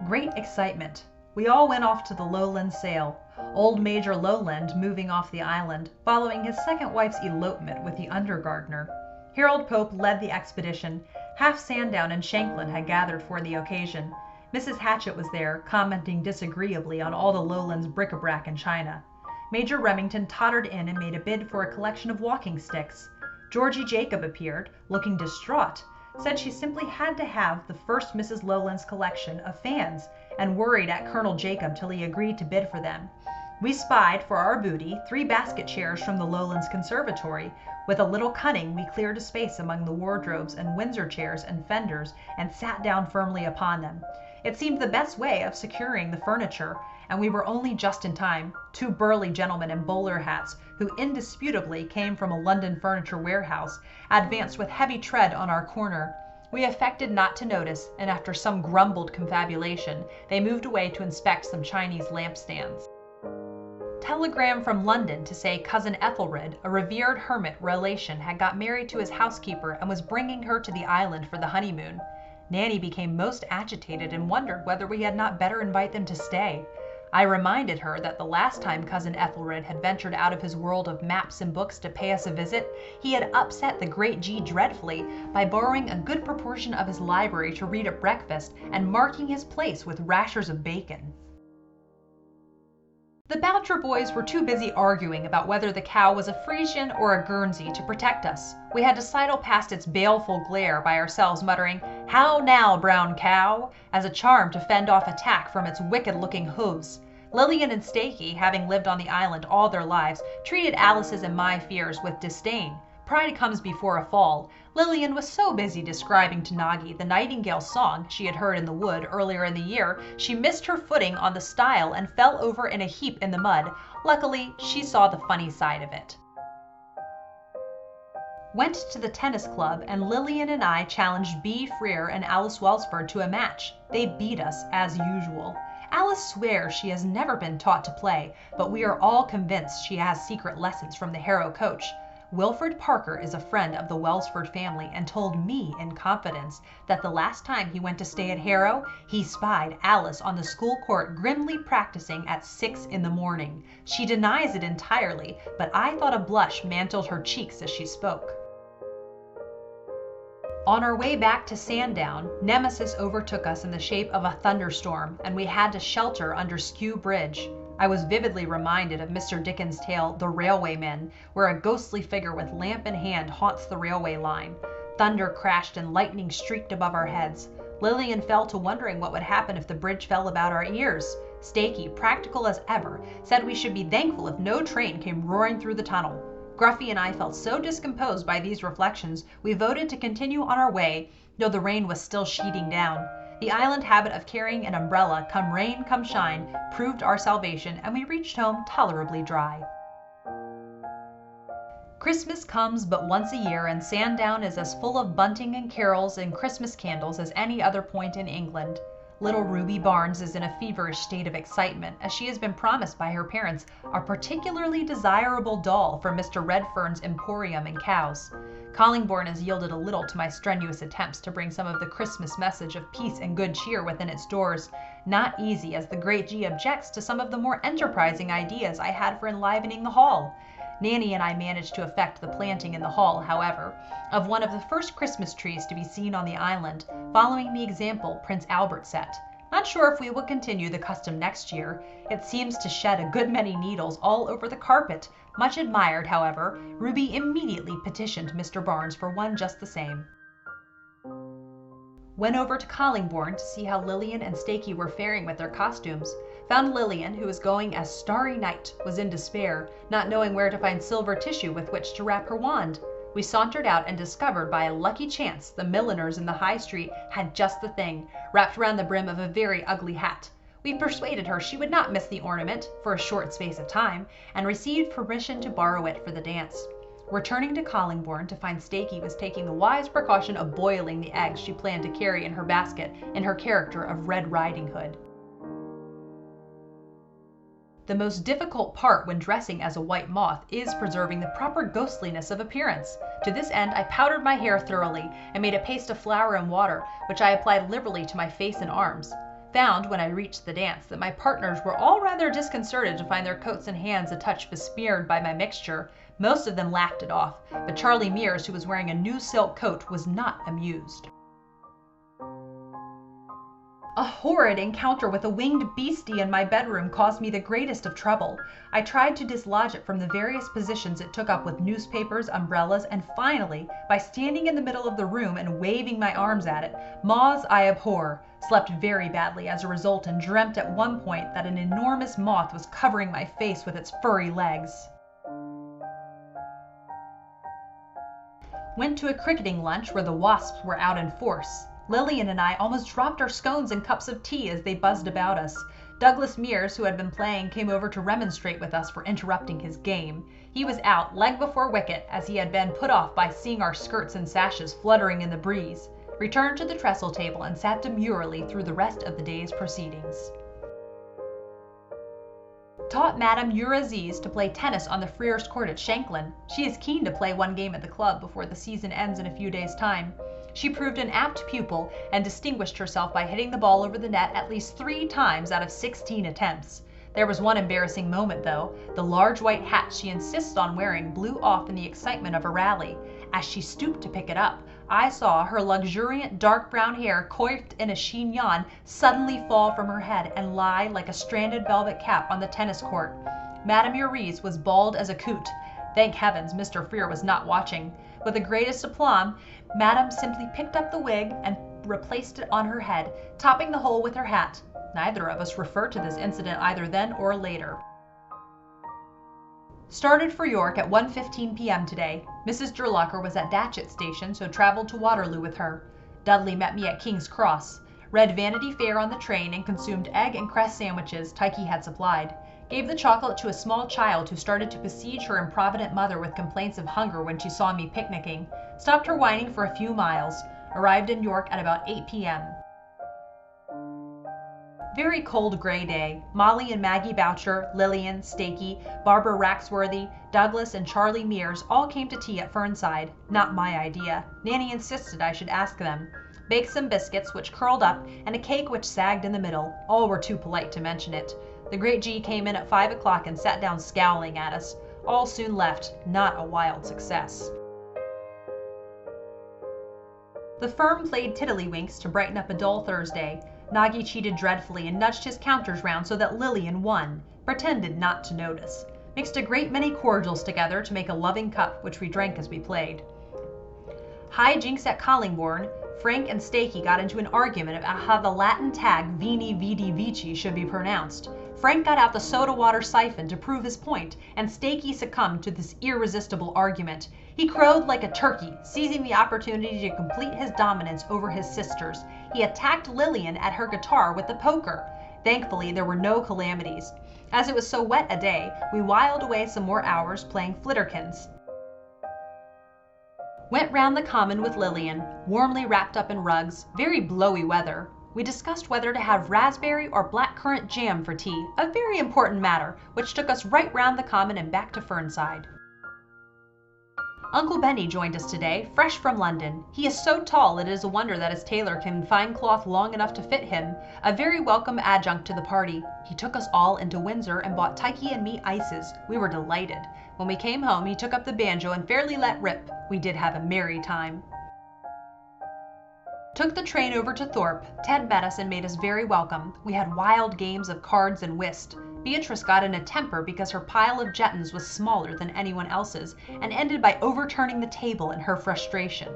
great excitement. We all went off to the Lowland sale, old Major Lowland moving off the island, following his second wife's elopement with the undergardener. Harold Pope led the expedition. Half Sandown and Shanklin had gathered for the occasion. Mrs. Hatchett was there, commenting disagreeably on all the Lowlands' bric-a-brac and china. Major Remington tottered in and made a bid for a collection of walking sticks. Georgie Jacob appeared, looking distraught, said she simply had to have the first Mrs. Lowland's collection of fans, and worried at Colonel Jacob till he agreed to bid for them. We spied, for our booty, 3 basket chairs from the Lowlands Conservatory. With a little cunning, we cleared a space among the wardrobes and Windsor chairs and fenders, and sat down firmly upon them. It seemed the best way of securing the furniture, and we were only just in time. 2 burly gentlemen in bowler hats, who indisputably came from a London furniture warehouse, advanced with heavy tread on our corner. We affected not to notice, and after some grumbled confabulation, they moved away to inspect some Chinese lampstands. Telegram from London to say Cousin Ethelred, a revered hermit relation, had got married to his housekeeper and was bringing her to the island for the honeymoon. Nanny became most agitated and wondered whether we had not better invite them to stay. I reminded her that the last time Cousin Ethelred had ventured out of his world of maps and books to pay us a visit, he had upset the great G dreadfully by borrowing a good proportion of his library to read at breakfast and marking his place with rashers of bacon. The Boucher boys were too busy arguing about whether the cow was a Frisian or a Guernsey to protect us. We had to sidle past its baleful glare by ourselves, muttering, "How now, brown cow?" as a charm to fend off attack from its wicked-looking hooves. Lillian and Stakey, having lived on the island all their lives, treated Alice's and my fears with disdain. Pride comes before a fall. Lillian was so busy describing to Nagi the nightingale song she had heard in the wood earlier in the year, she missed her footing on the stile and fell over in a heap in the mud. Luckily, she saw the funny side of it. Went to the tennis club, and Lillian and I challenged Bea Freer and Alice Welsford to a match. They beat us, as usual. Alice swears she has never been taught to play, but we are all convinced she has secret lessons from the Harrow coach. Wilfred Parker is a friend of the Welsford family and told me in confidence that the last time he went to stay at Harrow, he spied Alice on the school court grimly practicing at 6 in the morning. She denies it entirely, but I thought a blush mantled her cheeks as she spoke. On our way back to Sandown, Nemesis overtook us in the shape of a thunderstorm, and we had to shelter under Skew Bridge. I was vividly reminded of Mr. Dickens' tale, The Railwaymen, where a ghostly figure with lamp in hand haunts the railway line. Thunder crashed and lightning streaked above our heads. Lillian fell to wondering what would happen if the bridge fell about our ears. Stakey, practical as ever, said we should be thankful if no train came roaring through the tunnel. Gruffy and I felt so discomposed by these reflections, we voted to continue on our way, though the rain was still sheeting down. The island habit of carrying an umbrella, come rain, come shine, proved our salvation, and we reached home tolerably dry. Christmas comes but once a year, and Sandown is as full of bunting and carols and Christmas candles as any other point in England. Little Ruby Barnes is in a feverish state of excitement, as she has been promised by her parents a particularly desirable doll for Mr. Redfern's Emporium in Cowes. Collingbourne has yielded a little to my strenuous attempts to bring some of the Christmas message of peace and good cheer within its doors. Not easy, as the great G objects to some of the more enterprising ideas I had for enlivening the hall. Nanny and I managed to effect the planting in the hall, however, of one of the first Christmas trees to be seen on the island, following the example Prince Albert set. Not sure if we will continue the custom next year. It seems to shed a good many needles all over the carpet. Much admired, however, Ruby immediately petitioned Mr. Barnes for one just the same. Went over to Collingbourne to see how Lillian and Stakey were faring with their costumes. Found Lillian, who was going as Starry Night, was in despair, not knowing where to find silver tissue with which to wrap her wand. We sauntered out and discovered by a lucky chance the milliners in the High Street had just the thing, wrapped round the brim of a very ugly hat. We persuaded her she would not miss the ornament for a short space of time, and received permission to borrow it for the dance. Returning to Collingbourne to find Stakey was taking the wise precaution of boiling the eggs she planned to carry in her basket in her character of Red Riding Hood. The most difficult part when dressing as a white moth is preserving the proper ghostliness of appearance. To this end, I powdered my hair thoroughly and made a paste of flour and water, which I applied liberally to my face and arms. Found, when I reached the dance, that my partners were all rather disconcerted to find their coats and hands a touch besmeared by my mixture. Most of them laughed it off, but Charlie Mears, who was wearing a new silk coat, was not amused. A horrid encounter with a winged beastie in my bedroom caused me the greatest of trouble. I tried to dislodge it from the various positions it took up with newspapers, umbrellas, and finally, by standing in the middle of the room and waving my arms at it. Moths I abhor. Slept very badly as a result and dreamt at one point that an enormous moth was covering my face with its furry legs. Went to a cricketing lunch where the wasps were out in force. Lillian and I almost dropped our scones and cups of tea as they buzzed about us. Douglas Mears, who had been playing, came over to remonstrate with us for interrupting his game. He was out, leg before wicket, as he had been put off by seeing our skirts and sashes fluttering in the breeze. Returned to the trestle table and sat demurely through the rest of the day's proceedings. Taught Madame Euraziz to play tennis on the Freers Court at Shanklin. She is keen to play one game at the club before the season ends in a few days' time. She proved an apt pupil and distinguished herself by hitting the ball over the net at least 3 times out of 16 attempts. There was one embarrassing moment, though. The large white hat she insists on wearing blew off in the excitement of a rally. As she stooped to pick it up, I saw her luxuriant dark brown hair coiffed in a chignon suddenly fall from her head and lie like a stranded velvet cap on the tennis court. Madame Eurice was bald as a coot. Thank heavens Mr. Freer was not watching. With the greatest aplomb, Madame simply picked up the wig and replaced it on her head, topping the whole with her hat. Neither of us referred to this incident either then or later. Started for York at 1:15 p.m. today. Mrs. Durlocker was at Datchet Station, so traveled to Waterloo with her. Dudley met me at King's Cross. Read Vanity Fair on the train and consumed egg and cress sandwiches Tyke had supplied. Gave the chocolate to a small child who started to besiege her improvident mother with complaints of hunger when she saw me picnicking. Stopped her whining for a few miles. Arrived in York at about 8 p.m. Very cold gray day. Molly and Maggie Boucher, Lillian, Stakey, Barbara Raxworthy, Douglas, and Charlie Mears all came to tea at Fernside. Not my idea. Nanny insisted I should ask them. Baked some biscuits, which curled up, and a cake which sagged in the middle. All were too polite to mention it. The great G came in at 5 o'clock and sat down scowling at us. All soon left. Not a wild success. The firm played tiddlywinks to brighten up a dull Thursday. Nagi cheated dreadfully and nudged his counters round so that Lillian won. Pretended not to notice. Mixed a great many cordials together to make a loving cup, which we drank as we played. High jinks at Collingbourne. Frank and Stakey got into an argument about how the Latin tag Vini Vidi Vici should be pronounced. Frank got out the soda water siphon to prove his point, and Stakey succumbed to this irresistible argument. He crowed like a turkey, seizing the opportunity to complete his dominance over his sisters. He attacked Lillian at her guitar with the poker. Thankfully, there were no calamities. As it was so wet a day, we whiled away some more hours playing flitterkins. Went round the common with Lillian, warmly wrapped up in rugs, very blowy weather. We discussed whether to have raspberry or blackcurrant jam for tea, a very important matter, which took us right round the common and back to Fernside. Uncle Benny joined us today, fresh from London. He is so tall it is a wonder that his tailor can find cloth long enough to fit him, a very welcome adjunct to the party. He took us all into Windsor and bought Tyke and me ices. We were delighted. When we came home, he took up the banjo and fairly let rip. We did have a merry time. Took the train over to Thorpe. Ted met us and made us very welcome. We had wild games of cards and whist. Beatrice got in a temper because her pile of jettons was smaller than anyone else's, and ended by overturning the table in her frustration.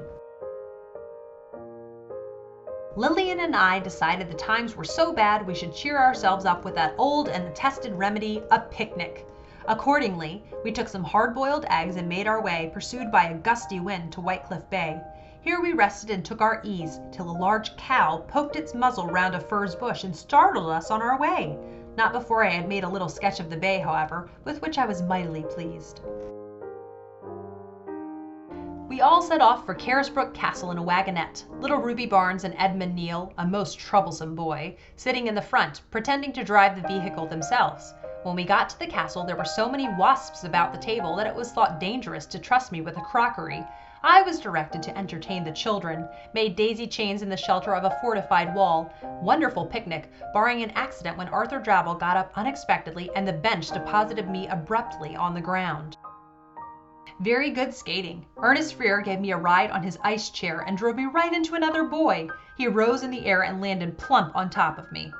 Lillian and I decided the times were so bad we should cheer ourselves up with that old and attested remedy, a picnic. Accordingly, we took some hard-boiled eggs and made our way, pursued by a gusty wind, to Whitecliff Bay. Here we rested and took our ease, till a large cow poked its muzzle round a furze bush and startled us on our way. Not before I had made a little sketch of the bay, however, with which I was mightily pleased. We all set off for Carisbrooke Castle in a wagonette, little Ruby Barnes and Edmund Neal, a most troublesome boy, sitting in the front, pretending to drive the vehicle themselves. When we got to the castle, there were so many wasps about the table that it was thought dangerous to trust me with the crockery. I was directed to entertain the children, made daisy chains in the shelter of a fortified wall, wonderful picnic, barring an accident when Arthur Drabble got up unexpectedly and the bench deposited me abruptly on the ground. Very good skating. Ernest Freer gave me a ride on his ice chair and drove me right into another boy. He rose in the air and landed plump on top of me.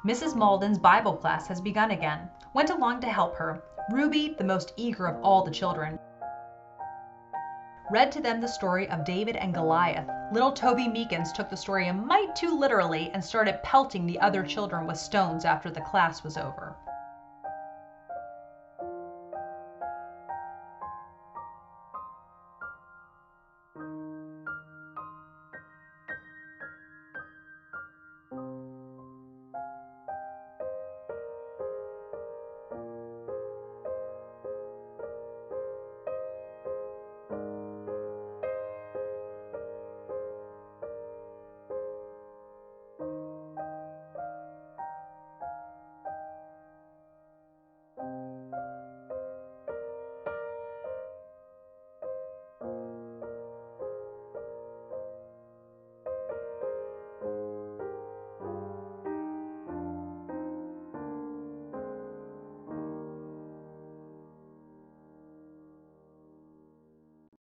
Mrs. Malden's Bible class has begun again. Went along to help her. Ruby, the most eager of all the children, read to them the story of David and Goliath. Little Toby Meekins took the story a mite too literally and started pelting the other children with stones after the class was over.